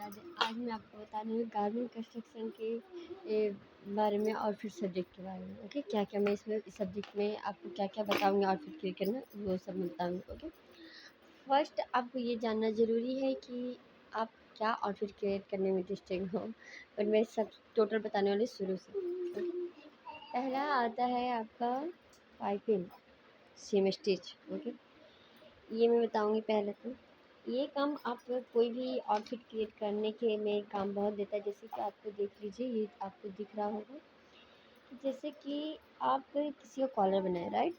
राधे। आज मैं आपको बताने वाली गार्मेंट कंस्ट्रक्शन के बारे में और फिर सब्जेक्ट के बारे में। ओके, क्या क्या मैं इसमें इस सब्जेक्ट में आपको क्या क्या बताऊंगी और फिर क्रिएट करना वो सब मैं बताऊंगी। ओके, फर्स्ट आपको ये जानना ज़रूरी है कि आप क्या आउटफिट क्रिएट करने में इंटरेस्टिंग हो, और मैं सब टोटल बताने वाली शुरू से। ओके, पहला आता है आपका पाइपिंग सीम स्टिच। ओके, ये मैं बताऊंगी। पहले तो ये काम आप कोई भी आउटफिट क्रिएट करने के में काम बहुत देता है। जैसे कि आपको देख लीजिए, ये आपको दिख रहा होगा कि जैसे कि आप किसी का कॉलर बनाए, राइट,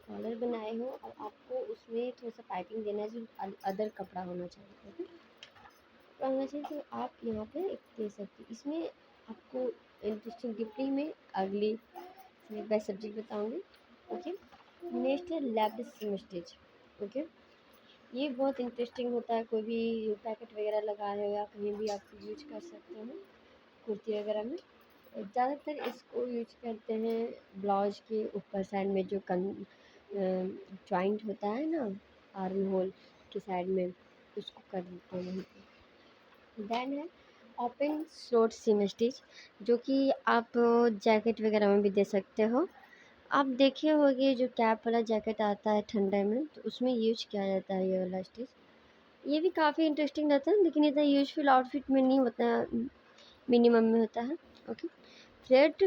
कॉलर बनाए हो और आपको उसमें थोड़ा सा पाइपिंग देना है जो अदर कपड़ा होना चाहिए। ओके, कपड़ा होना चाहिए, तो आप यहाँ पे एक दे सकते हैं। इसमें आपको इंटरेस्टिंग डिप्ली में अगली मैं सब्जेक्ट बताऊँगी। ओके, नेक्स्ट है लैप्ड सीम स्टिच। ओके, ये बहुत इंटरेस्टिंग होता है। कोई भी पैकेट वगैरह लगा है या कहीं भी आप यूज कर सकते हो कुर्ती वगैरह में। ज़्यादातर इसको यूज करते हैं ब्लाउज के ऊपर साइड में जो जॉइंट होता है ना, आर्म होल के साइड में, उसको कर देते हैं वहीं पे। देन है ओपन स्लोट सीम स्टिच, जो कि आप जैकेट वगैरह में भी दे सकते हो। आप देखे होंगे जो कैप वाला जैकेट आता है ठंडे में, तो उसमें यूज किया जाता है ये वाला स्टिच। ये भी काफ़ी इंटरेस्टिंग रहता है, लेकिन इतना यूजफुल आउटफिट में नहीं होता है, मिनिमम में होता है। ओके, फ्लेट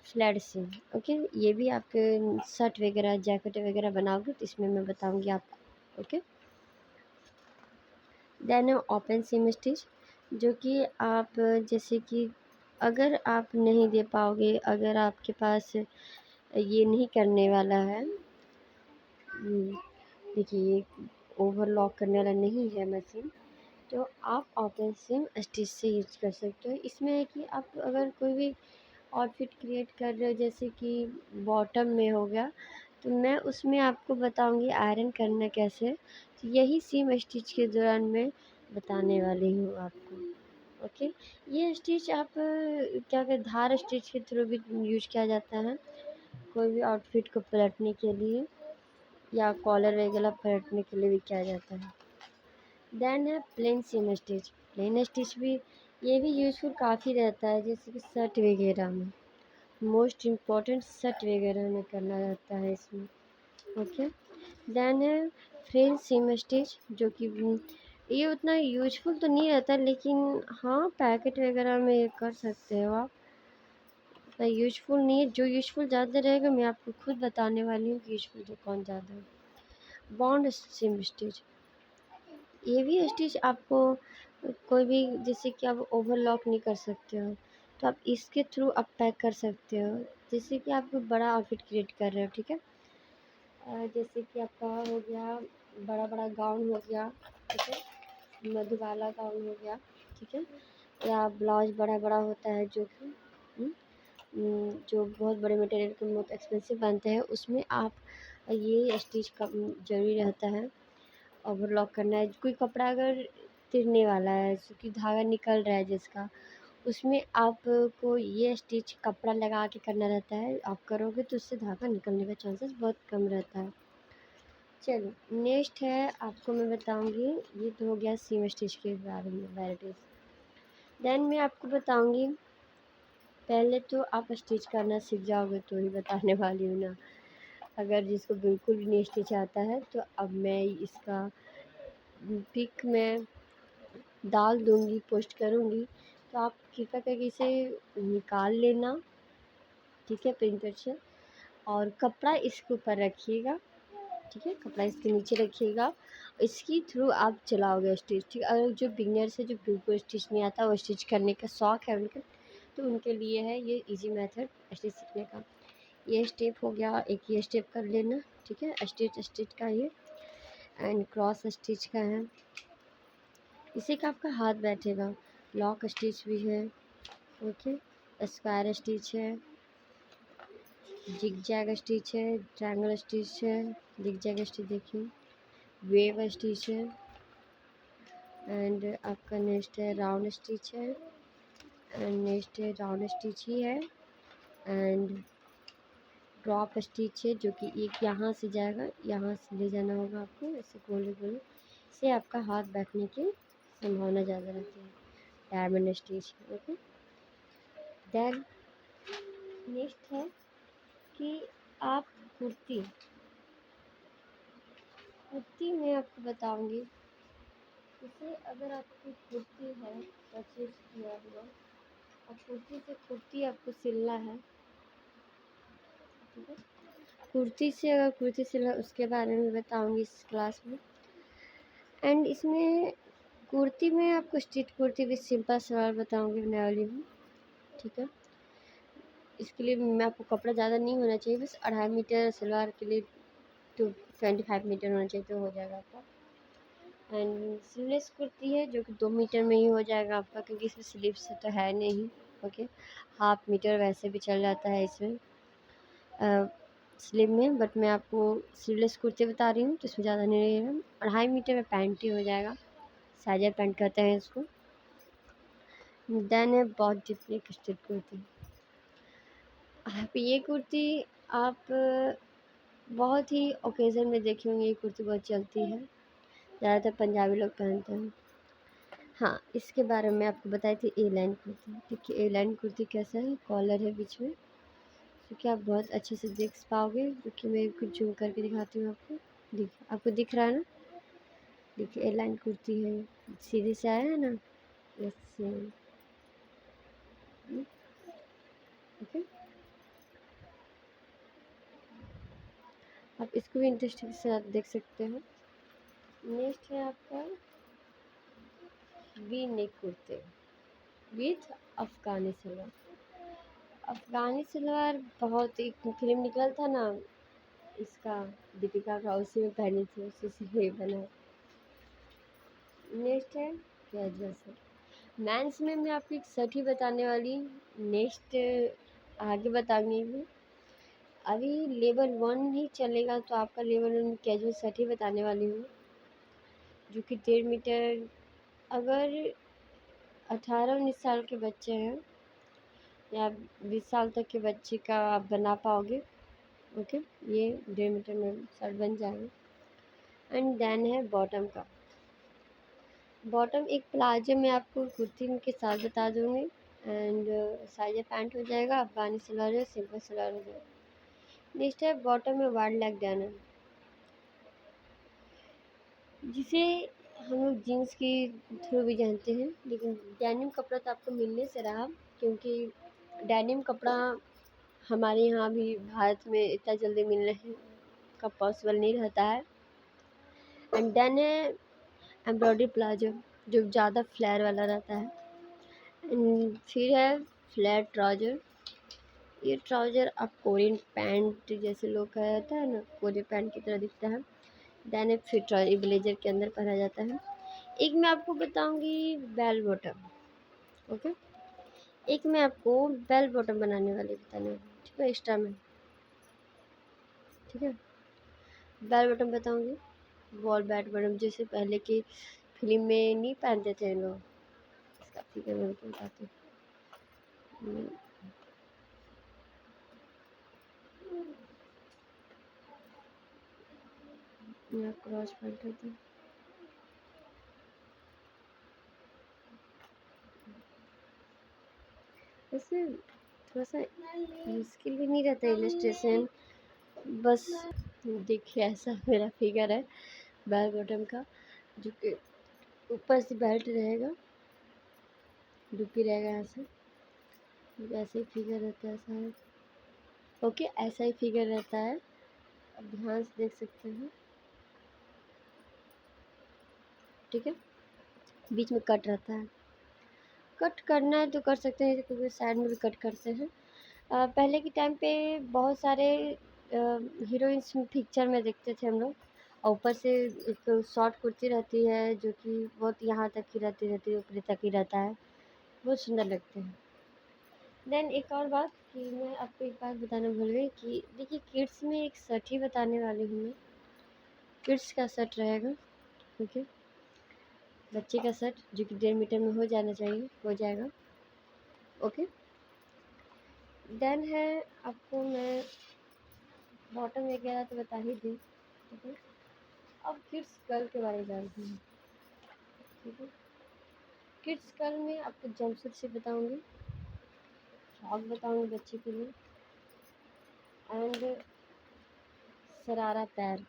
फ्लैट सीम। ओके, ये भी आपके शर्ट वगैरह जैकेट वगैरह बनाओगे तो इसमें मैं बताऊंगी आपको। ओके, देन ओपन सीम स्टिच, जो कि आप जैसे कि अगर आप नहीं दे पाओगे, अगर आपके पास ये नहीं करने वाला है, देखिए ये ओवरलॉक करने वाला नहीं है मशीन, तो आप ओपन सीम स्टिच से यूज कर सकते हो। इसमें है कि आप अगर कोई भी आउटफिट क्रिएट कर रहे हो, जैसे कि बॉटम में हो गया, तो मैं उसमें आपको बताऊंगी आयरन करना कैसे। तो यही सीम स्टिच के दौरान मैं बताने वाली हूँ आपको। ओके, ये स्टिच आप क्या कहते धार स्टिच के थ्रू भी यूज किया जाता है कोई भी आउटफिट को पलटने के लिए, या कॉलर वगैरह पलटने के लिए भी किया जाता है। देन है प्लेन सीम स्टिच। प्लेन स्टिच भी ये भी यूजफुल काफ़ी रहता है, जैसे कि शर्ट वगैरह में, मोस्ट इम्पॉर्टेंट शर्ट वगैरह में करना रहता है इसमें। ओके, देन है फ्रिल सीम स्टिच, जो कि ये उतना यूजफुल तो नहीं रहता, लेकिन हाँ पैकेट वगैरह में ये कर सकते हो आप। उतना यूजफुल नहीं है, जो यूजफुल ज़्यादा रहेगा मैं आपको खुद बताने वाली हूँ कि यूजफुल जो कौन ज़्यादा है। बॉन्ड सीम स्टिच, ये भी स्टिच आपको कोई भी, जैसे कि आप ओवरलॉक नहीं कर सकते हो, तो आप इसके थ्रू आप पैक कर सकते हो। जैसे कि आप कोई बड़ा आउटफिट क्रिएट कर रहे हो, ठीक है, जैसे कि आपका हो गया बड़ा बड़ा गाउन हो गया, ठीक है, मधुबाला गाउन हो गया, ठीक है, या ब्लाउज बड़ा बड़ा होता है जो कि जो बहुत बड़े मटेरियल के बहुत एक्सपेंसिव बनते हैं, उसमें आप ये स्टिच का ज़रूरी रहता है। ओवरलॉक करना है, कोई कपड़ा अगर तिरने वाला है, क्योंकि धागा निकल रहा है जिसका, उसमें आपको ये स्टिच कपड़ा लगा के करना रहता है। आप करोगे तो उससे धागा निकलने का चांसेस बहुत कम रहता है। चलो नेक्स्ट है आपको मैं बताऊंगी, ये तो हो गया सीम स्टिच के बारे में वैराइटीज़। देन मैं आपको बताऊंगी, पहले तो आप स्टिच करना सीख जाओगे तो ही बताने वाली हूँ ना। अगर जिसको बिल्कुल भी नहीं स्टिच आता है, तो अब मैं इसका पिक में डाल दूँगी, पोस्ट करूँगी, तो आप कृपया करके इसे निकाल लेना, ठीक है, प्रिंटर से, और कपड़ा इसके ऊपर रखिएगा, ठीक है, कपड़ा इसके नीचे रखिएगा, इसके थ्रू आप चलाओगे स्टिच, ठीक है। अगर जो बिगिनर्स है, जो बिल्कुल स्टिच नहीं आता, वो स्टिच करने का शौक़ है उनका, तो उनके लिए है ये ईजी मेथड स्टिच सीखने का। ये स्टेप हो गया, एक ये स्टेप कर लेना, ठीक है, स्टिच का ये, एंड क्रॉस स्टिच का है, इसी का आपका हाथ बैठेगा। लॉक स्टिच भी है, ओके, स्क्वायर स्टिच है, जिग जैग स्टिच है, ट्रायंगल स्टिच है, जिग जैग स्टिच देखिए, वेव स्टिच है, एंड आपका नेक्स्ट है राउंड स्टिच है, एंड नेक्स्ट है राउंड स्टिच ही है, एंड ड्रॉप स्टिच है, जो कि एक यहाँ से जाएगा, यहाँ से ले जाना होगा आपको, ऐसे गोले गोले से आपका हाथ बैठने के संभावना ज़्यादा रहती है diamond stitch. Okay, then next है कि आप कुर्ती कुर्ती मैं आपको बताऊंगी। जैसे अगर आपकी कुर्ती है परचेज किया हुआ, और कुर्ती आपको सिलना है, ठीक है, कुर्ती से अगर कुर्ती सिलना उसके बारे में बताऊंगी इस क्लास में। एंड इसमें कुर्ती में आपको स्ट्रीट कुर्ती भी सिंपल सलवार बताऊंगी बनाने वाली हूँ, ठीक है। इसके लिए मैं आपको कपड़ा ज़्यादा नहीं होना चाहिए, बस 2.5 मीटर सलवार के लिए तो 25 मीटर होना चाहिए तो हो जाएगा आपका। एंड स्लीवलेस कुर्ती है जो कि 2 मीटर में ही हो जाएगा आपका, क्योंकि इसमें स्लीव्स तो है नहीं। ओके, 1/2 मीटर वैसे भी चल जाता है इसमें स्लीव में, बट मैं आपको स्लीवलेस कुर्ती बता रही हूँ तो इसमें ज़्यादा नहीं रहेगा। 2.5 मीटर में पैंट ही हो जाएगा, साइजर पैंट कहते हैं इसको। देन है बहुत डिप्ली स्ट्रीट कुर्ती। आप ये कुर्ती आप बहुत ही ओकेज़न में देखे होंगे, ये कुर्ती बहुत चलती है, ज़्यादातर पंजाबी लोग पहनते हैं। हाँ, इसके बारे में आपको बताई थी ए लाइन कुर्ती। देखिए ए लाइन कुर्ती कैसा है, कॉलर है बीच में, क्योंकि आप बहुत अच्छे से देख पाओगे, क्योंकि मैं कुछ जूम करके दिखाती हूँ आपको। देखिए आपको दिख रहा है ना, देखिए ए लाइन कुर्ती है, सीधे से आया है ना, ऐसे। ओके, आप इसको भी इंटरेस्टिंग से आप देख सकते हो। नेक्स्ट है आपका वी नेक कुर्ते विथ अफगानी सलवार। अफगानी सलवार बहुत एक फिल्म निकल था ना इसका, दीपिका का, उसी में पहनी थी, उसी से ये बना। नेक्स्ट है कैजुअल शर्ट। मेंस में मैं आपको एक शर्ट ही बताने वाली, नेक्स्ट आगे बताऊंगी मैं। अभी लेवल 1 ही चलेगा तो आपका लेवल 1 कैजुअल शर्ट ही बताने वाली हूँ, जो कि 1.5 मीटर, अगर 18-19 साल के बच्चे हैं या 20 साल तक के बच्चे का आप बना पाओगे। ओके, ये 1.5 मीटर में शर्ट बन जाएगा। एंड देन है बॉटम का। बॉटम एक प्लाजो में आपको कुर्ती के साथ बता दूँगी, एंड साइज पैंट हो जाएगा, अफगानी सलवार है, सिंपल सलवार हो जाएगा। नेक्स्ट है बॉटम में वाइड लेग डेनिम, जिसे हम लोग जीन्स की थ्रू भी जानते हैं, लेकिन डेनिम कपड़ा तो आपको मिलने से रहा, क्योंकि डेनिम कपड़ा हमारे यहाँ भी भारत में इतना जल्दी मिलने का पॉसिबल नहीं रहता है। एंड देन है एम्ब्रॉयडरी प्लाजो, जो ज़्यादा फ्लेयर वाला रहता है। फिर है फ्लैट ट्राउज़र। ये ट्राउज़र आप कोरियन पैंट जैसे लोग कहा जाता है ना, कोरियन पैंट की तरह दिखता है। देन एक फिट ट्राउज़र ब्लेजर के अंदर पहना जाता है। एक मैं आपको बताऊंगी बेल बॉटम। ओके, एक मैं आपको बेल बॉटम बनाने वाली बताने वाली, ठीक है, एक्स्ट्रा में, ठीक है। बेल बॉटम बताऊंगी, वॉल बैट बॉटम, जैसे पहले की फिल्म में नहीं पहनते थे लोग, इसका फिगर मैं आपको बताती हूँ। मैं क्रॉस पैंट करती हूँ, वैसे थोड़ा सा मुश्किल भी नहीं रहता इलस्ट्रेशन, बस देखिए ऐसा मेरा फिगर है बेल बॉटम का, जो कि ऊपर से बेल्ट रहेगा, डुपी रहेगा ऐसे, ऐसे ही फिगर रहता है शायद। ओके, ऐसा ही फिगर रहता है, अब ध्यान से देख सकते हैं, ठीक है। बीच में कट रहता है, कट करना है तो कर सकते हैं, क्योंकि साइड में भी कट करते हैं। पहले के टाइम पे बहुत सारे हीरोइंस पिक्चर में देखते थे हम लोग, और ऊपर से एक शॉर्ट कुर्ती रहती है जो कि बहुत यहाँ तक की रहती है, ऊपर तक ही रहता है, बहुत सुंदर लगते हैं। देन एक और बात कि मैं आपको एक बात बताना भूल गई कि देखिए किड्स में एक शर्ट ही बताने वाली हूँ मैं, किड्स का शर्ट रहेगा। ओके, बच्चे का शर्ट जो कि 1.5 मीटर में हो जाना चाहिए, हो जाएगा। ओके, देन है आपको मैं बॉटम वगैरह तो बता ही दी, ठीक है। अब किड्स गर्ल के बारे में जानते हैं, ठीक है। किड्स कल में आपको जंपसूट से बताऊंगी, फ्रॉक बताऊंगी बच्चे के लिए, एंड शरारा पैर,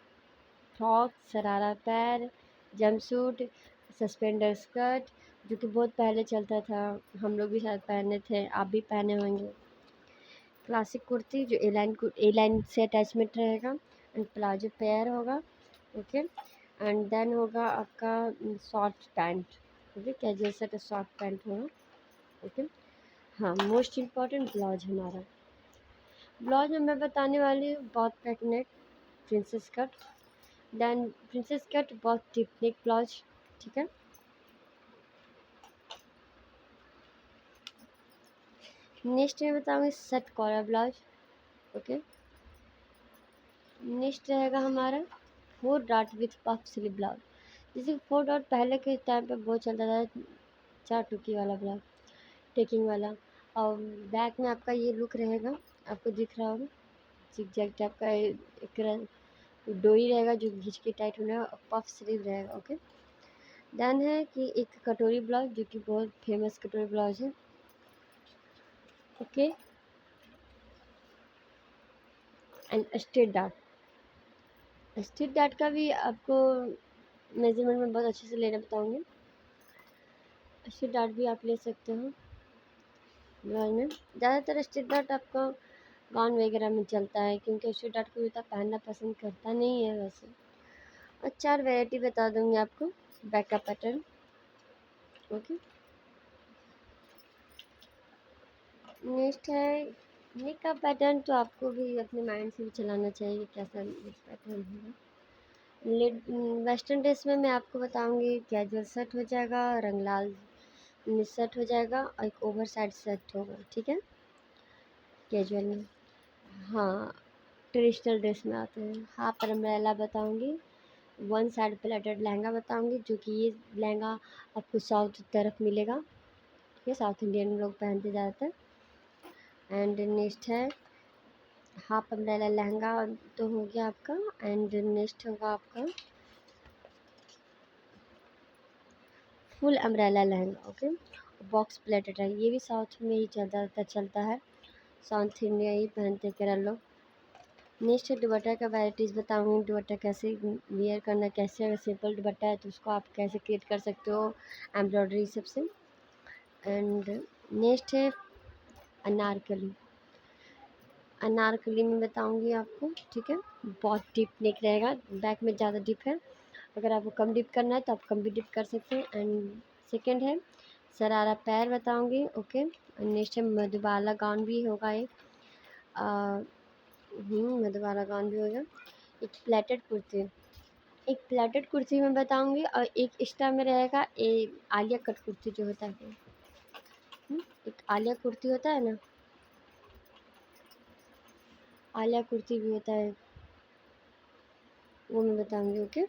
फ्रॉक, शरारा पैर, जंपसूट, सस्पेंडर स्कर्ट, जो कि बहुत पहले चलता था, हम लोग भी शायद पहने थे, आप भी पहने होंगे। क्लासिक कुर्ती जो ए लाइन से अटैचमेंट रहेगा, एंड प्लाजो पेयर होगा, ओके। एंड देन होगा आपका short pant, okay, casual set short pant होगा, ओके। हाँ, मोस्ट इम्पॉर्टेंट ब्लाउज हमारा, ब्लाउज में मैं बताने वाली हूँ बहुत back neck, princess cut, then princess cut बहुत टिप नेक ब्लाउज, ठीक है। नेक्स्ट में बताऊँगी set collar blouse, okay. Next रहेगा हमारा 4 dot with puff sleeve blouse, जैसे 4 डॉट पहले के टाइम पे बहुत चलता था, 4 टुकी वाला ब्लाउज, टेकिंग वाला, और बैक में आपका ये लुक रहेगा, आपको दिख रहा होगा, जिग जैग टाइप का एक डोरी रहेगा जो घिंच के टाइट होना है, और पफ स्लीव रहेगा, ओके। देन है कि एक कटोरी ब्लाउज, जो कि बहुत फेमस कटोरी ब्लाउज है, ओके। एंड स्ट्रेट डार्ट का भी आपको मेजरमेंट में बहुत अच्छे से लेना बताऊंगी, स्ट्रेट डार्ट भी आप ले सकते हो ब्लाउज में। ज़्यादातर स्ट्रेट डार्ट आपको गाउन वगैरह में चलता है, क्योंकि स्ट्रेट डार्ट को इतना पहनना पसंद करता नहीं है वैसे। और 4 वैरायटी बता दूंगी आपको, बैक का पैटर्न, ओके। नेक्स्ट है नेक का पैटर्न, तो आपको भी अपने माइंड से भी चलाना चाहिए कैसा पैटर्न होगा। वेस्टर्न ड्रेस में मैं आपको बताऊंगी, कैजुअल सेट हो जाएगा, रंगलाल सेट हो जाएगा, और एक ओवर साइड सेट होगा, ठीक है, कैजुअल में। हाँ, ट्रेडिशनल ड्रेस में आते हैं। हाफ अम्ब्रेला बताऊंगी, वन साइड प्लेटेड लहंगा बताऊंगी, जो कि ये लहंगा आपको साउथ तरफ मिलेगा, ठीक है, साउथ इंडियन लोग पहनते ज़्यादातर। एंड नेक्स्ट है हाफ अम्ब्रेला लहंगा, तो हो गया आपका। एंड नेक्स्ट होगा आपका full umbrella lehenga, okay, box plated है, ये भी साउथ में ही ज़्यादातर चलता है, साउथ इंडिया ही पहनते केरल लोग। नेक्स्ट है दुपट्टा का वैराइटीज़ बताऊँगी, दुपट्टा कैसे वियर करना, कैसे अगर सिंपल दुपट्टा है तो उसको आप कैसे क्रिएट कर सकते हो एम्ब्रॉयडरी सबसे। एंड नेक्स्ट है अनारकली, अनारकली में बताऊँगी आपको, ठीक है, बहुत डीप नेक रहेगा, बैक में ज़्यादा डीप है, अगर आपको कम डीप करना है तो आप कम भी डीप कर सकते हैं। एंड सेकेंड है शरारा पैर बताऊँगी, ओके। नेक्स्ट है मधुबाला गाउन भी होगा एक, मधुबाला गाउन भी होगा। एक प्लेटेड कुर्ती, एक प्लेटेड कुर्ती में बताऊंगी, और एक एक्स्ट्रा में रहेगा एक आलिया कट कुर्ती जो होता है, एक आलिया कुर्ती होता है ना, आलिया कुर्ती भी होता है, वो मैं बताऊंगी, ओके।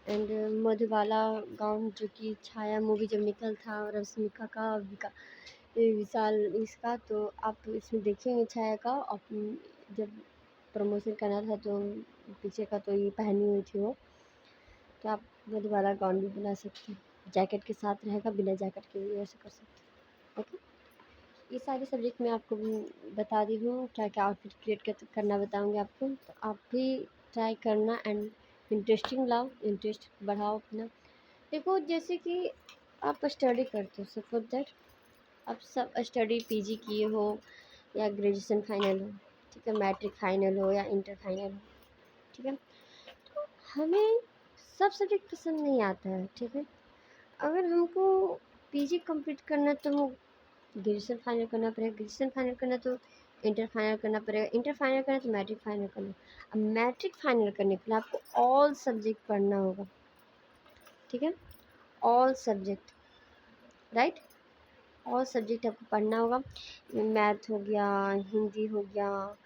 एंड मधुबाला गाउन, जो कि छाया मूवी जब निकल था, और रश्मिका का विशाल इसका, तो आप इसमें देखेंगे छाया का, और जब प्रमोशन करना था तो पीछे का तो ये पहनी हुई थी वो, तो आप मधुबाला गाउन भी बना सकते हैं, जैकेट के साथ रहेगा, बिना जैकेट के भी ऐसे कर सकते हैं, ओके। ये सारे सब्जेक्ट मैं आपको बता दी हूँ, क्या क्या आउटफिट क्रिएट करना बताऊँगी आपको, तो आप भी ट्राई करना, एंड इंटरेस्टिंग लाओ, इंटरेस्ट बढ़ाओ अपना। देखो जैसे कि आप स्टडी करते हो, सपोज दैट आप सब स्टडी पीजी किए हो, या ग्रेजुएशन फाइनल हो, ठीक है, मैट्रिक फाइनल हो या इंटर फाइनल हो, ठीक है, तो हमें सब सब्जेक्ट पसंद नहीं आता है, ठीक है। अगर हमको पीजी कंप्लीट करना है तो हम ग्रेजुएशन फाइनल करना पड़ेगा, ग्रेजुएशन फाइनल करना तो इंटर फाइनल करना पड़ेगा, इंटर फाइनल करना तो मैट्रिक फाइनल करना। अब मैट्रिक फाइनल करने के लिए आपको ऑल सब्जेक्ट पढ़ना होगा, ठीक है, all subject, right, all subject आपको पढ़ना होगा। मैथ हो गया, हिंदी हो गया,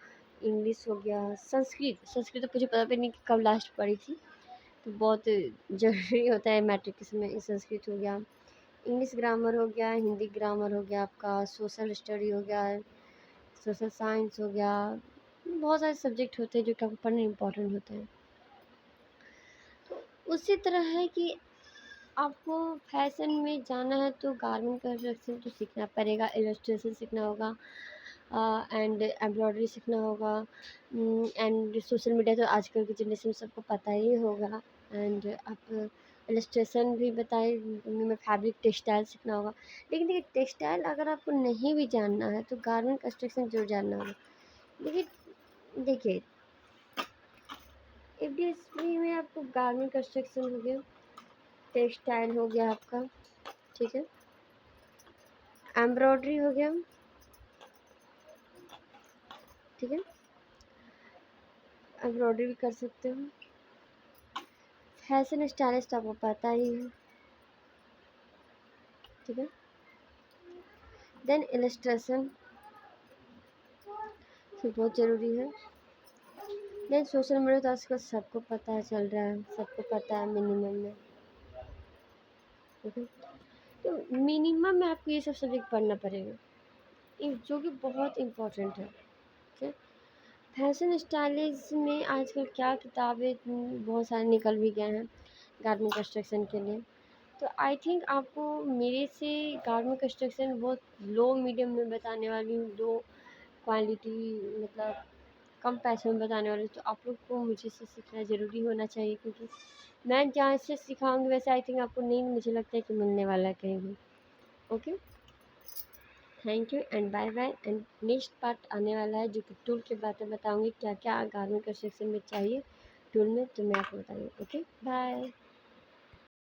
इंग्लिश हो गया, संस्कृत तो मुझे पता भी नहीं कि कब लास्ट पढ़ी थी, तो बहुत ज़रूरी होता है मैट्रिक के समय, संस्कृत हो गया, इंग्लिश ग्रामर हो गया, हिंदी ग्रामर हो गया आपका, सोशल स्टडी हो गया, सोशल साइंस हो गया, बहुत सारे सब्जेक्ट होते हैं जो कि आपको पढ़ना इम्पोर्टेंट होते हैं। तो उसी तरह है कि आपको फैशन में जाना है तो गारमेंट कंस्ट्रक्शन तो सीखना पड़ेगा, इलस्ट्रेशन सीखना होगा, एंड एम्ब्रॉयडरी सीखना होगा, एंड सोशल मीडिया तो आजकल की जनरेशन में सबको पता ही होगा। एंड आप इलस्ट्रेशन भी बताए में फैब्रिक टेक्सटाइल सीखना होगा। लेकिन देखिए, टेक्सटाइल अगर आपको नहीं भी जानना है तो गारमेंट कंस्ट्रक्शन जरूर जानना होगा। देखिए देखिए एफडीएसपी में आपको गारमेंट कंस्ट्रक्शन हो गया, टेक्सटाइल हो गया आपका, ठीक है, एम्ब्रॉयडरी हो गया, ठीक है, एम्ब्रॉयडरी भी कर सकते हो, फैशन स्टाइलिस्ट आपको पता ही है, ठीक है, देन इलस्ट्रेशन फिर बहुत ज़रूरी है, देन सोशल मीडिया तो आजकल सबको पता चल रहा है, सबको पता है मिनिमम में, ठीक है। तो मिनिमम में आपको ये सब सब्जेक्ट पढ़ना पड़ेगा, जो कि बहुत इम्पोर्टेंट है, ठीक है। फैशन स्टाइलिस्ट में आजकल क्या किताबें बहुत सारे निकल भी गए हैं गारमेंट कंस्ट्रक्शन के लिए। तो आई थिंक आपको मेरे से गारमेंट कंस्ट्रक्शन बहुत लो मीडियम में बताने वाली हूँ, लो क्वालिटी, मतलब कम पैसों में बताने वाली हूँ। तो आप लोग को मुझे से सीखना ज़रूरी होना चाहिए, क्योंकि मैं जहाँ से सिखाऊंगी वैसे आई थिंक आपको नहीं, मुझे लगता है कि मिलने वाला है कहीं भी। Okay, thank you and bye bye. And next part आने वाला है जो कि टूल की बातें बताऊंगी, क्या क्या गारमेंट कंस्ट्रक्शन में चाहिए टूल में, तो मैं आपको बताऊंगी। Okay, bye.